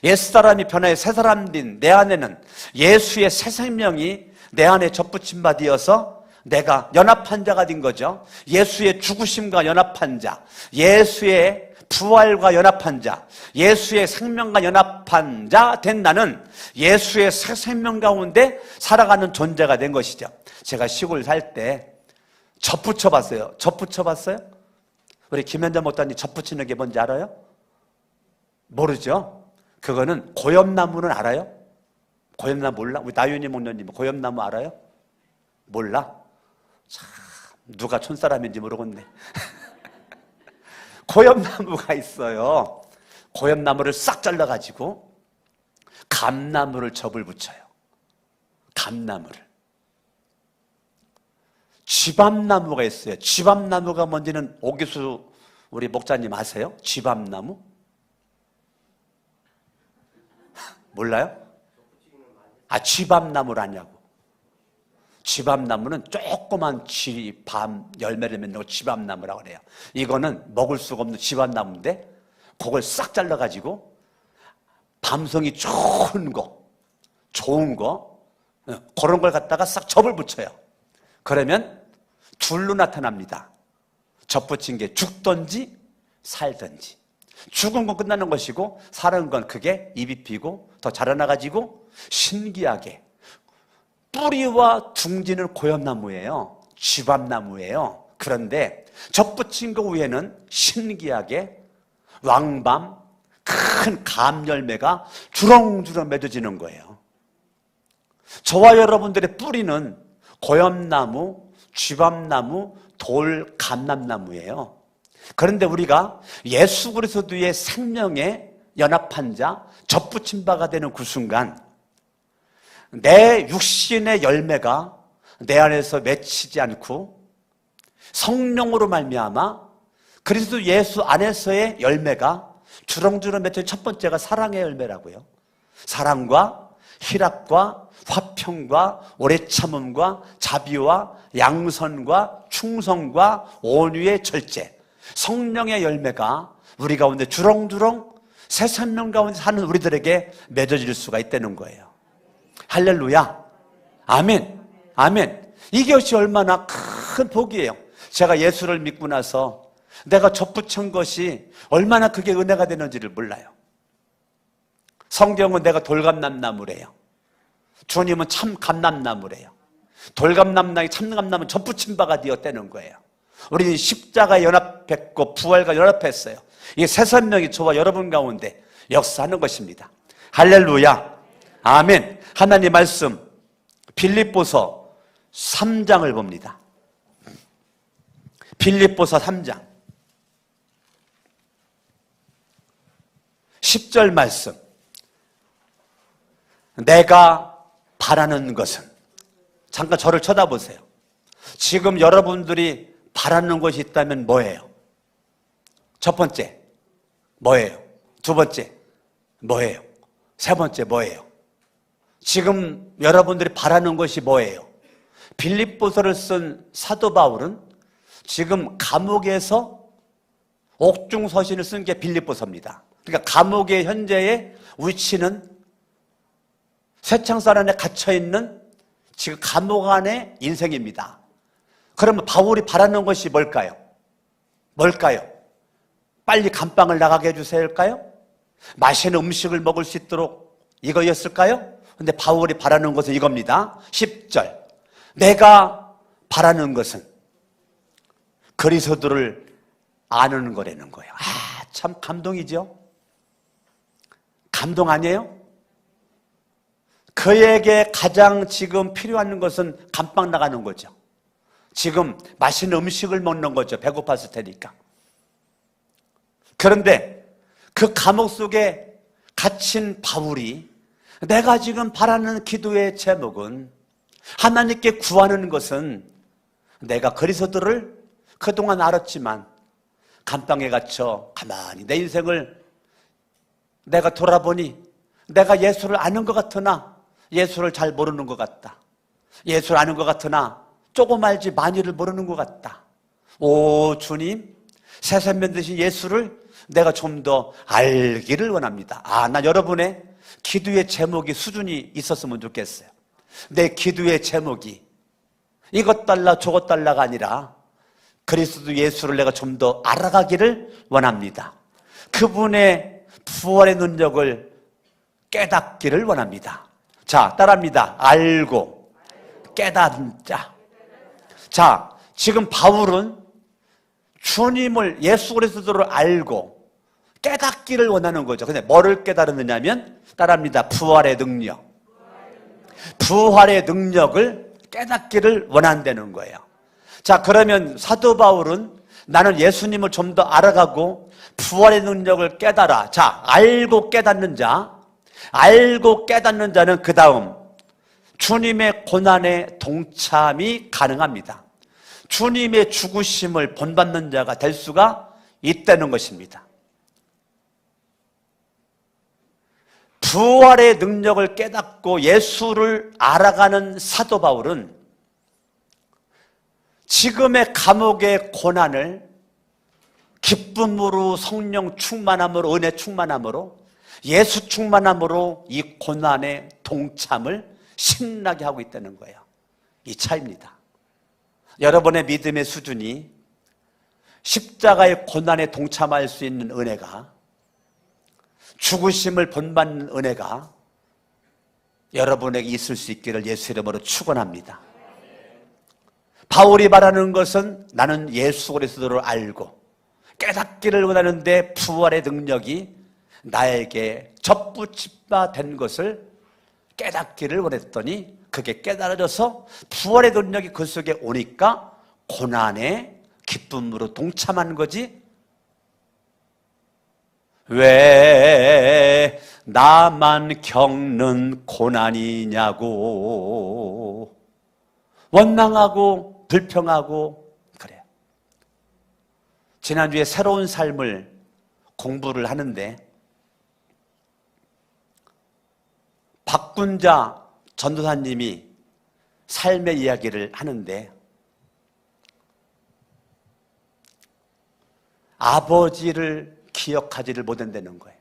옛사람이 변하여 새 사람 된 내 안에는 예수의 새 생명이 내 안에 접붙임 바 되어서 내가 연합한 자가 된 거죠. 예수의 죽으심과 연합한 자, 예수의 부활과 연합한 자, 예수의 생명과 연합한 자 된 나는 예수의 새 생명 가운데 살아가는 존재가 된 것이죠. 제가 시골 살 때 접 붙여봤어요. 접 붙여봤어요? 우리 김현자 목사님 접 붙이는 게 뭔지 알아요? 모르죠? 그거는 고엽나무는 알아요? 고엽나무 몰라? 우리 나윤희 목사님 고엽나무 알아요? 몰라? 참, 누가 촌사람인지 모르겠네. 고엽나무가 있어요. 고엽나무를 싹 잘라가지고 감나무를 접을 붙여요. 감나무를. 쥐밥나무가 있어요. 쥐밥나무가 뭔지는 오기수 우리 목사님 아세요? 쥐밥나무? 몰라요? 아, 쥐밥나무라냐고. 쥐밥나무는 조그만 쥐밥 열매를 맺는 거 쥐밥나무라고 그래요. 이거는 먹을 수가 없는 쥐밥나무인데 그걸 싹 잘라가지고 밤송이 좋은 거 그런 걸 갖다가 싹 접을 붙여요. 그러면 둘로 나타납니다. 접 붙인 게 죽든지 살든지. 죽은 건 끝나는 것이고 살은 건 그게 잎이 피고 더 자라나가지고 신기하게 뿌리와 둥지는 고엽나무예요. 쥐밥나무예요. 그런데 접 붙인 거 위에는 신기하게 왕밤 큰 감열매가 주렁주렁 맺어지는 거예요. 저와 여러분들의 뿌리는 고엽나무, 쥐밥나무, 돌감람나무예요. 그런데 우리가 예수 그리스도의 생명에 연합한 자, 접붙임 바가 되는 그 순간 내 육신의 열매가 내 안에서 맺히지 않고 성령으로 말미암아 그리스도 예수 안에서의 열매가 주렁주렁 맺혀진 첫 번째가 사랑의 열매라고요. 사랑과 희락과 화평과 오래 참음과 자비와 양선과 충성과 온유의 절제. 성령의 열매가 우리 가운데 주렁주렁 새 생명 가운데 사는 우리들에게 맺어질 수가 있다는 거예요. 할렐루야. 아멘. 아멘. 이것이 얼마나 큰 복이에요. 제가 예수를 믿고 나서 내가 접붙인 것이 얼마나 그게 은혜가 되는지를 몰라요. 성경은 내가 돌감람나무래요. 주님은 참 감람나무래요. 돌감람나무, 참감나무는 접붙인 바가 되었다는 거예요. 우리는 십자가에 연합했고 부활과 연합했어요. 이 새 생명이 저와 여러분 가운데 역사하는 것입니다. 할렐루야. 아멘. 하나님 말씀 빌립보서 3장을 봅니다. 빌립보서 3장 10절 말씀. 내가 바라는 것은, 잠깐 저를 쳐다보세요. 지금 여러분들이 바라는 것이 있다면 뭐예요? 첫 번째 뭐예요? 두 번째 뭐예요? 세 번째 뭐예요? 지금 여러분들이 바라는 것이 뭐예요? 빌립보서를 쓴 사도 바울은 지금 감옥에서 옥중서신을 쓴 게 빌립보서입니다. 그러니까 감옥의 현재의 위치는 쇠창살 안에 갇혀있는 지금 감옥 안의 인생입니다. 그러면 바울이 바라는 것이 뭘까요? 뭘까요? 빨리 감방을 나가게 해주세요일까요? 맛있는 음식을 먹을 수 있도록 이거였을까요? 근데 바울이 바라는 것은 이겁니다. 10절. 내가 바라는 것은 그리스도를 아는 거라는 거예요. 아, 참 감동이죠? 감동 아니에요? 그에게 가장 지금 필요한 것은 감방 나가는 거죠. 지금 맛있는 음식을 먹는 거죠. 배고팠을 테니까. 그런데 그 감옥 속에 갇힌 바울이 내가 지금 바라는 기도의 제목은, 하나님께 구하는 것은, 내가 그리스도를 그동안 알았지만 감방에 갇혀 가만히 내 인생을 내가 돌아보니 내가 예수를 아는 것 같으나 예수를 잘 모르는 것 같다. 예수를 아는 것 같으나 조금 알지 많이를 모르는 것 같다. 오 주님, 새 생명 되신 예수를 내가 좀 더 알기를 원합니다. 아, 나 여러분의 기도의 제목이 수준이 있었으면 좋겠어요. 내 기도의 제목이 이것 달라 저것 달라가 아니라 그리스도 예수를 내가 좀 더 알아가기를 원합니다. 그분의 부활의 능력을 깨닫기를 원합니다. 자, 따라합니다. 알고 깨닫는 자. 자, 지금 바울은 주님을, 예수 그리스도를 알고 깨닫기를 원하는 거죠. 근데 뭐를 깨달았느냐면, 따라합니다. 부활의 능력. 부활의 능력을 깨닫기를 원한다는 거예요. 자, 그러면 사도 바울은 나는 예수님을 좀 더 알아가고 부활의 능력을 깨달아. 자, 알고 깨닫는 자. 알고 깨닫는 자는 그 다음 주님의 고난에 동참이 가능합니다. 주님의 죽으심을 본받는 자가 될 수가 있다는 것입니다. 부활의 능력을 깨닫고 예수를 알아가는 사도 바울은 지금의 감옥의 고난을 기쁨으로, 성령 충만함으로, 은혜 충만함으로, 예수 충만함으로 이 고난의 동참을 신나게 하고 있다는 거예요. 이 차이입니다. 여러분의 믿음의 수준이 십자가의 고난에 동참할 수 있는 은혜가, 죽으심을 본받는 은혜가 여러분에게 있을 수 있기를 예수 이름으로 축원합니다. 바울이 말하는 것은 나는 예수 그리스도를 알고 깨닫기를 원하는데 부활의 능력이 나에게 접붙임바 된 것을 깨닫기를 원했더니 그게 깨달아져서 부활의 능력이 그 속에 오니까 고난의 기쁨으로 동참한 거지. 왜 나만 겪는 고난이냐고 원망하고 불평하고 그래요. 지난주에 새로운 삶을 공부를 하는데 박군자 전도사님이 삶의 이야기를 하는데 아버지를 기억하지를 못한다는 거예요.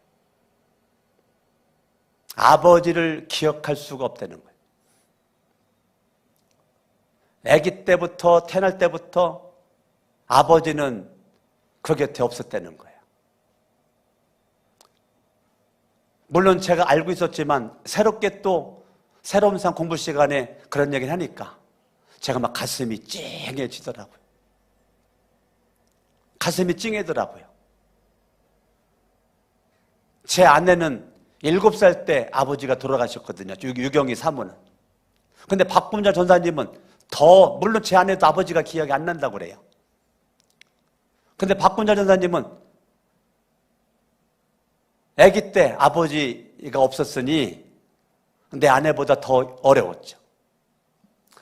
아버지를 기억할 수가 없다는 거예요. 아기 때부터, 태어날 때부터 아버지는 그 곁에 없었다는 거예요. 물론 제가 알고 있었지만 새롭게 또 새로운 상 공부 시간에 그런 얘기를 하니까 제가 막 가슴이 찡해지더라고요. 가슴이 찡해더라고요. 제 아내는 7살 때 아버지가 돌아가셨거든요. 유경이 사모는. 근데 박분자 전사님은 물론 제 아내도 아버지가 기억이 안 난다고 그래요. 근데 박분자 전사님은 아기 때 아버지가 없었으니 내 아내보다 더 어려웠죠.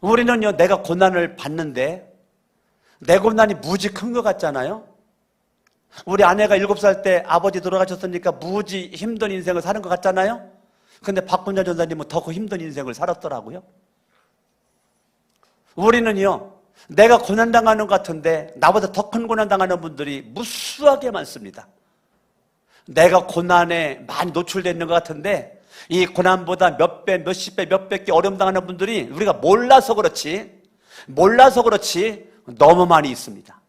우리는요, 내가 고난을 받는데 내 고난이 무지 큰 것 같잖아요. 우리 아내가 7살 때 아버지 돌아가셨으니까 무지 힘든 인생을 사는 것 같잖아요. 근데 박분자 전사님은 더 힘든 인생을 살았더라고요. 우리는요, 내가 고난당하는 것 같은데 나보다 더 큰 고난당하는 분들이 무수하게 많습니다. 내가 고난에 많이 노출되어 있는 것 같은데 이 고난보다 몇 배, 몇십 배, 몇백 개 어려움 당하는 분들이 우리가 몰라서 그렇지 너무 많이 있습니다.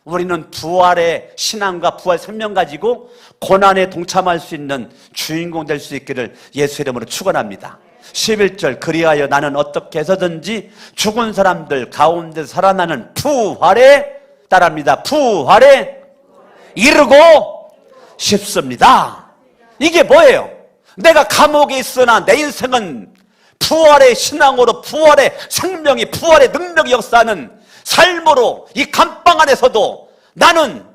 우리는 부활의 신앙과 부활 생명 가지고 고난에 동참할 수 있는 주인공 될 수 있기를 예수 이름으로 축원합니다. 11절 그리하여 나는 어떻게 해서든지 죽은 사람들 가운데 살아나는 부활에 따릅니다. 부활에 이르고 싶습니다. 이게 뭐예요? 내가 감옥에 있으나 내 인생은 부활의 신앙으로 부활의 생명이 부활의 능력이 역사하는 삶으로 이 감방 안에서도 나는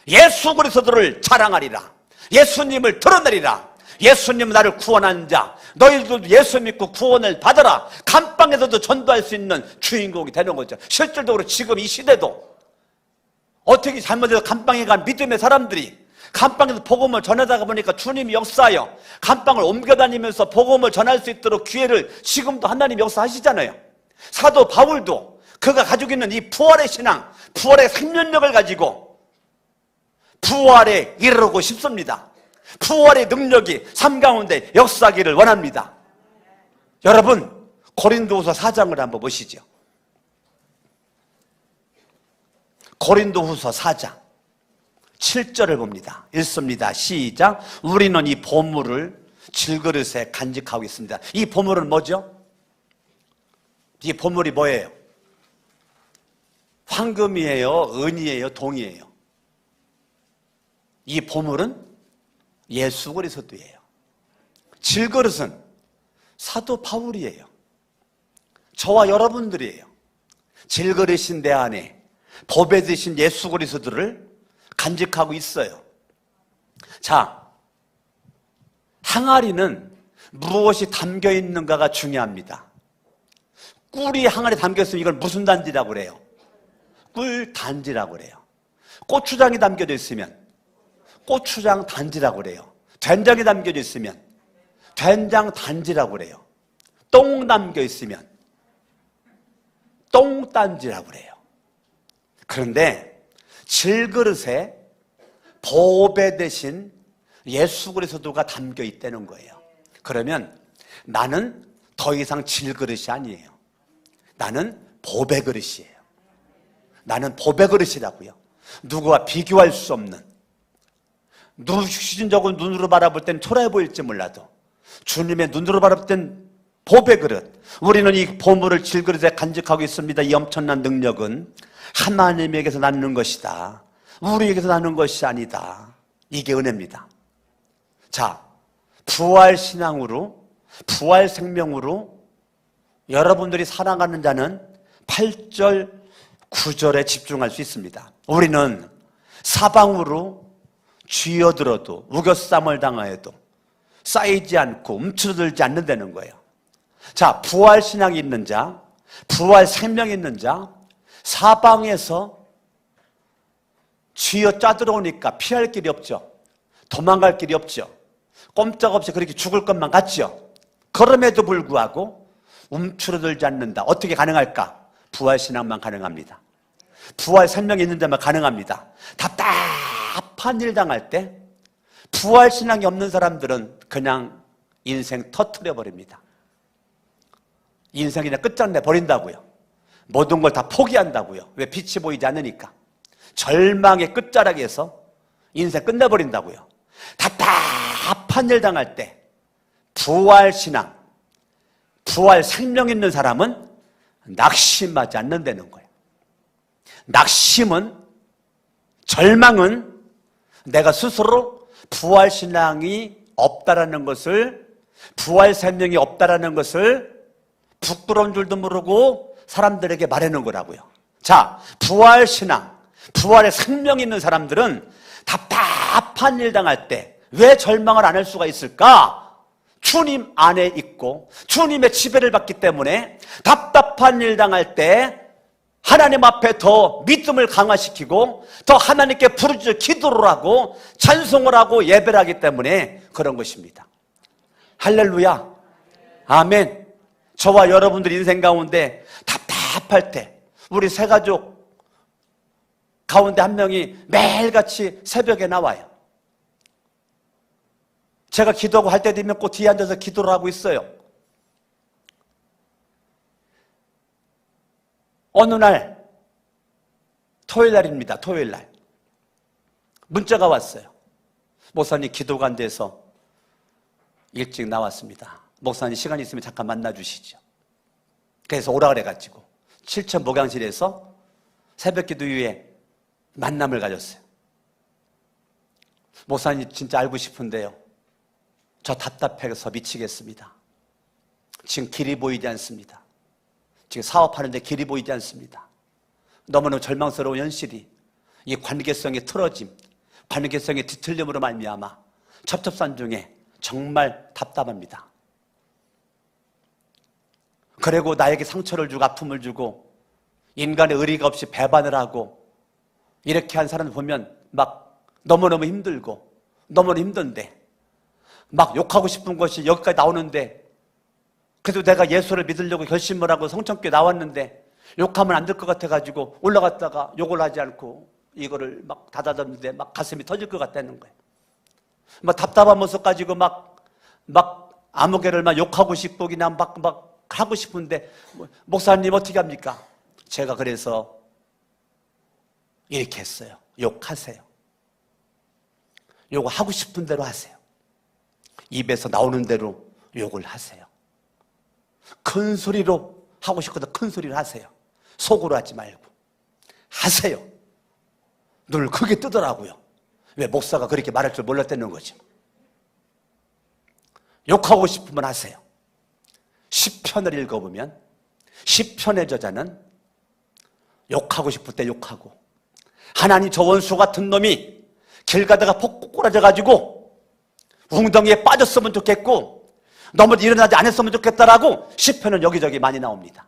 예수 그리스도를 자랑하리라. 예수님을 드러내리라. 예수님 나를 구원한 자, 너희들도 예수 믿고 구원을 받아라. 감방에서도 전도할 수 있는 주인공이 되는 거죠. 실질적으로 지금 이 시대도 어떻게 잘못해서 감방에 간 믿음의 사람들이 감방에서 복음을 전하다가 보니까 주님이 역사하여 감방을 옮겨다니면서 복음을 전할 수 있도록 기회를 지금도 하나님 역사하시잖아요. 사도 바울도 그가 가지고 있는 이 부활의 신앙, 부활의 생명력을 가지고 부활에 이르고 싶습니다. 부활의 능력이 삶 가운데 역사하기를 원합니다. 여러분, 고린도후서 4장을 한번 보시죠. 고린도후서 4장 7절을 봅니다. 읽습니다. 시작. 우리는 이 보물을 질그릇에 간직하고 있습니다. 이 보물은 뭐죠? 이 보물이 뭐예요? 황금이에요? 은이에요? 동이에요? 이 보물은 예수 그리스도예요. 질그릇은 사도 바울이에요. 저와 여러분들이에요. 질그릇인 내 안에 법에 드신 예수 그리스도를 간직하고 있어요. 자, 항아리는 무엇이 담겨 있는가가 중요합니다. 꿀이 항아리에 담겨 있으면 이걸 무슨 단지라고 그래요? 꿀 단지라고 그래요. 고추장이 담겨져 있으면 고추장 단지라고 그래요. 된장이 담겨져 있으면 된장 단지라고 그래요. 똥 담겨 있으면 똥 단지라고 그래요. 그런데 질그릇에 보배 대신 예수 그리스도가 담겨 있다는 거예요. 그러면 나는 더 이상 질그릇이 아니에요. 나는 보배 그릇이에요. 나는 보배 그릇이라고요. 누구와 비교할 수 없는, 수신적으로 눈으로 바라볼 땐 초라해 보일지 몰라도 주님의 눈으로 바라볼 땐 보배 그릇. 우리는 이 보물을 질그릇에 간직하고 있습니다. 이 엄청난 능력은 하나님에게서 나는 것이다. 우리에게서 나는 것이 아니다. 이게 은혜입니다. 자, 부활 신앙으로, 부활 생명으로 여러분들이 살아가는 자는 8절, 9절에 집중할 수 있습니다. 우리는 사방으로 쥐어들어도 우겨쌈을 당하여도 쌓이지 않고 움츠러들지 않는다는 거예요. 자, 부활 신앙이 있는 자, 부활 생명이 있는 자, 사방에서 쥐어 짜들어오니까 피할 길이 없죠. 도망갈 길이 없죠. 꼼짝없이 그렇게 죽을 것만 같죠. 그럼에도 불구하고 움츠러들지 않는다. 어떻게 가능할까? 부활신앙만 가능합니다. 부활 생명이 있는 자만 가능합니다. 답답한 일 당할 때 부활 신앙이 없는 사람들은 그냥 인생 터뜨려 버립니다. 인생 그냥 끝장내 버린다고요. 모든 걸 다 포기한다고요. 왜? 빛이 보이지 않으니까. 절망의 끝자락에서 인생 끝내버린다고요. 답답한 일 당할 때 부활 신앙, 부활 생명 있는 사람은 낙심하지 않는다는 거예요. 낙심은, 절망은 내가 스스로 부활 신앙이 없다라는 것을, 부활 생명이 없다라는 것을 부끄러운 줄도 모르고 사람들에게 말하는 거라고요. 자, 부활 신앙, 부활의 생명이 있는 사람들은 답답한 일 당할 때 왜 절망을 안 할 수가 있을까? 주님 안에 있고 주님의 지배를 받기 때문에 답답한 일 당할 때 하나님 앞에 더 믿음을 강화시키고 더 하나님께 부르짖어 기도를 하고 찬송을 하고 예배를 하기 때문에 그런 것입니다. 할렐루야, 아멘. 저와 여러분들 인생 가운데 답답할 때 우리 세 가족 가운데 한 명이 매일같이 새벽에 나와요. 제가 기도하고 할 때 되면 꼭 뒤에 앉아서 기도를 하고 있어요. 어느 날 토요일 날입니다. 토요일 날 문자가 왔어요. 목사님 기도가 안 돼서 일찍 나왔습니다. 목사님 시간 있으면 잠깐 만나 주시죠. 그래서 오라 그래가지고 7천 목양실에서 새벽 기도 이후에 만남을 가졌어요. 목사님 진짜 알고 싶은데요, 저 답답해서 미치겠습니다. 지금 길이 보이지 않습니다. 지금 사업하는데 길이 보이지 않습니다. 너무너무 절망스러운 현실이, 이 관계성의 틀어짐, 관계성의 뒤틀림으로 말미암아 첩첩산 중에 정말 답답합니다. 그리고 나에게 상처를 주고 아픔을 주고 인간의 의리가 없이 배반을 하고 이렇게 한 사람을 보면 막 너무너무 힘들고 너무너무 힘든데 막 욕하고 싶은 것이 여기까지 나오는데, 그래도 내가 예수를 믿으려고 결심을 하고 성천교에 나왔는데 욕하면 안 될 것 같아가지고 올라갔다가 욕을 하지 않고 이거를 막 닫아뒀는데 막 가슴이 터질 것 같다는 거예요. 막 답답한 모습 가지고 막 아무개를 막 욕하고 싶고 그냥 막 하고 싶은데, 목사님 어떻게 합니까? 제가 그래서 이렇게 했어요. 욕하세요. 욕을 하고 싶은 대로 하세요. 입에서 나오는 대로 욕을 하세요. 큰 소리로 하고 싶거든 큰 소리를 하세요. 속으로 하지 말고 하세요. 눈을 크게 뜨더라고요. 왜? 목사가 그렇게 말할 줄 몰랐다는 거죠. 욕하고 싶으면 하세요. 시편을 읽어보면 시편의 저자는 욕하고 싶을 때 욕하고, 하나님 저 원수 같은 놈이 길 가다가 폭 꼬꾸라져가지고 웅덩이에 빠졌으면 좋겠고 너무 일어나지 않았으면 좋겠다라고 시편은 여기저기 많이 나옵니다.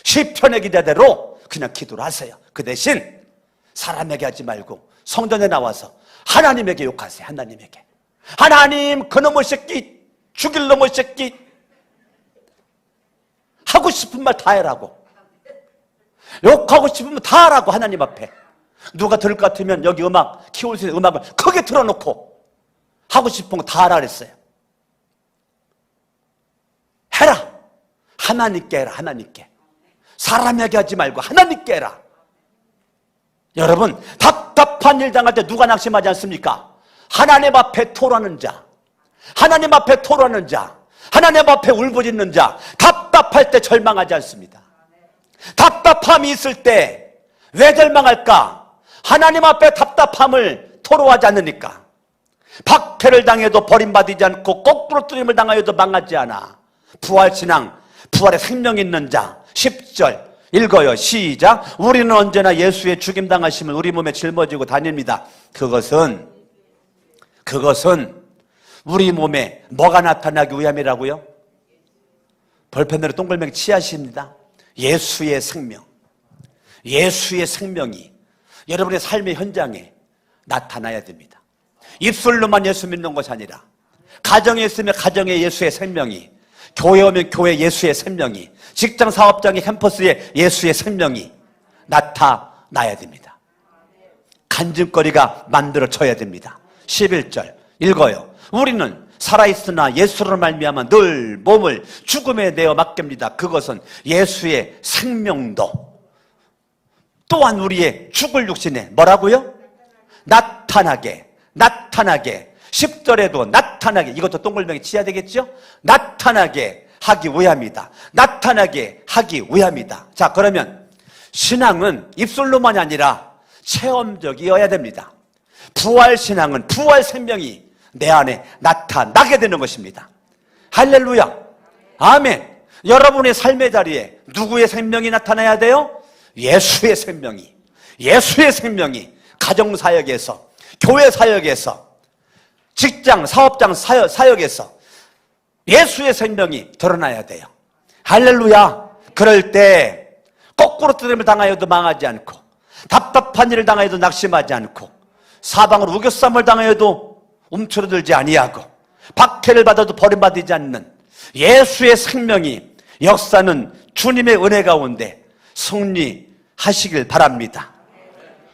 시편의 기대대로 그냥 기도를 하세요. 그 대신 사람에게 하지 말고 성전에 나와서 하나님에게 욕하세요. 하나님에게. 하나님 그놈의 새끼, 죽일 놈의 새끼, 하고 싶은 말 다 해라고, 욕하고 싶으면 다 하라고. 하나님 앞에 누가 들을 것 같으면 여기 음악, 키울 수 있는 음악을 크게 틀어놓고 하고 싶은 거 다 하라 그랬어요. 해라. 하나님께 해라. 하나님께. 사람에게 하지 말고 하나님께 해라. 여러분, 답답한 일 당할 때 누가 낙심하지 않습니까? 하나님 앞에 토라는 자, 하나님 앞에 토라는 자, 하나님 앞에 울부짖는 자, 답답할 때 절망하지 않습니다. 답답함이 있을 때 왜 절망할까? 하나님 앞에 답답함을 토로하지 않으니까. 박해를 당해도 버림받지 않고 거꾸로 뚫림을 당하여도 망하지 않아. 부활신앙, 부활의 생명이 있는 자. 10절 읽어요. 시작. 우리는 언제나 예수의 죽임당하심을 우리 몸에 짊어지고 다닙니다. 그것은 우리 몸에 뭐가 나타나기 위함이라고요? 볼펜으로 동글뱅이 치하십니다. 예수의 생명, 예수의 생명이 여러분의 삶의 현장에 나타나야 됩니다. 입술로만 예수 믿는 것이 아니라 가정에 있으면 가정에 예수의 생명이, 교회 오면 교회 예수의 생명이, 직장 사업장의 캠퍼스에 예수의 생명이 나타나야 나야 됩니다. 간증거리가 만들어져야 됩니다. 11절 읽어요. 우리는 살아있으나 예수로 말미암아 늘 몸을 죽음에 내어 맡깁니다. 그것은 예수의 생명도 또한 우리의 죽을 육신에 뭐라고요? 나타나게 10절에도 나타나게, 이것도 동글뱅이 치야 되겠죠? 나타나게 하기 위함이다. 나타나게 하기 위함이다. 자, 그러면 신앙은 입술로만이 아니라 체험적이어야 됩니다. 부활신앙은 부활 생명이 내 안에 나타나게 되는 것입니다. 할렐루야, 아멘. 여러분의 삶의 자리에 누구의 생명이 나타나야 돼요? 예수의 생명이 가정사역에서, 교회사역에서, 직장, 사업장 사역에서 예수의 생명이 드러나야 돼요. 할렐루야. 그럴 때 거꾸로 뜨림을 당하여도 망하지 않고, 답답한 일을 당하여도 낙심하지 않고, 사방으로 우겨쌈을 당하여도 움츠러들지 아니하고, 박해를 받아도 버림받지 않는 예수의 생명이 역사는 주님의 은혜 가운데 승리하시길 바랍니다.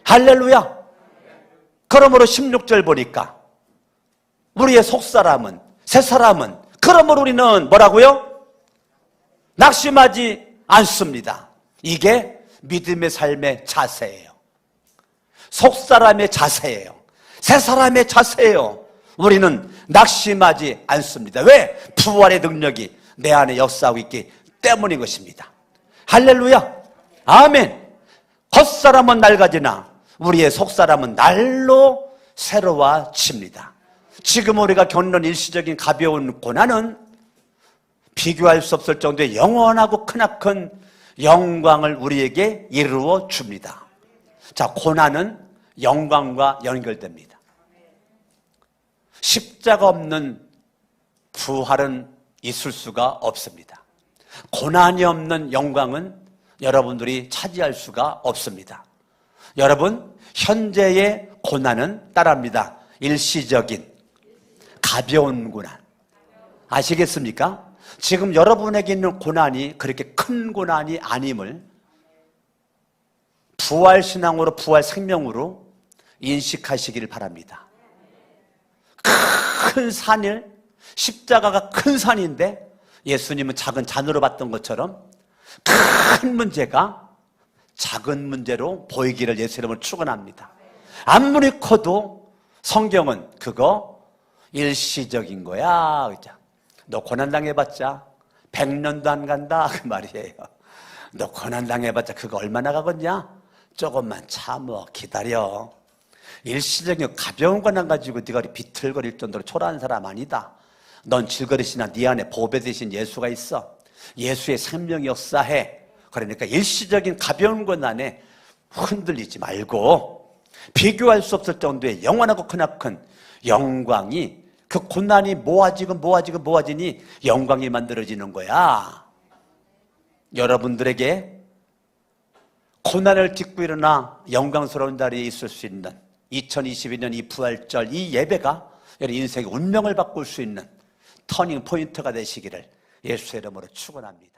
할렐루야. 그러므로 16절 보니까 우리의 속사람은, 새사람은, 그러므로 우리는 뭐라고요? 낙심하지 않습니다. 이게 믿음의 삶의 자세예요. 속사람의 자세예요. 새사람의 자세예요. 우리는 낙심하지 않습니다. 왜? 부활의 능력이 내 안에 역사하고 있기 때문인 것입니다. 할렐루야, 아멘. 겉사람은 낡아지나 우리의 속사람은 날로 새로워집니다. 지금 우리가 겪는 일시적인 가벼운 고난은 비교할 수 없을 정도의 영원하고 크나큰 영광을 우리에게 이루어 줍니다. 자, 고난은 영광과 연결됩니다. 십자가 없는 부활은 있을 수가 없습니다. 고난이 없는 영광은 여러분들이 차지할 수가 없습니다. 여러분, 현재의 고난은 따라합니다. 일시적인 가벼운 고난. 아시겠습니까? 지금 여러분에게 있는 고난이 그렇게 큰 고난이 아님을 부활신앙으로, 부활 생명으로 인식하시기를 바랍니다. 큰 산을, 십자가가 큰 산인데 예수님은 작은 잔으로 봤던 것처럼 큰 문제가 작은 문제로 보이기를 예수 이름으로 축원합니다. 아무리 커도 성경은 그거 일시적인 거야. 너 고난당해봤자 100년도 안 간다 그 말이에요. 너 고난당해봤자 그거 얼마나 가겠냐? 조금만 참어, 기다려. 일시적인 가벼운 고난 가지고 네가 비틀거릴 정도로 초라한 사람 아니다. 넌 질그릇이나 네 안에 보배 되신 예수가 있어. 예수의 생명이 역사해. 그러니까 일시적인 가벼운 고난에 흔들리지 말고 비교할 수 없을 정도의 영원하고 크나큰 영광이, 그 고난이 모아지니 영광이 만들어지는 거야. 여러분들에게 고난을 딛고 일어나 영광스러운 자리에 있을 수 있는 2022년 이 부활절, 이 예배가 여러분 인생의 운명을 바꿀 수 있는 터닝 포인트가 되시기를 예수의 이름으로 축원합니다.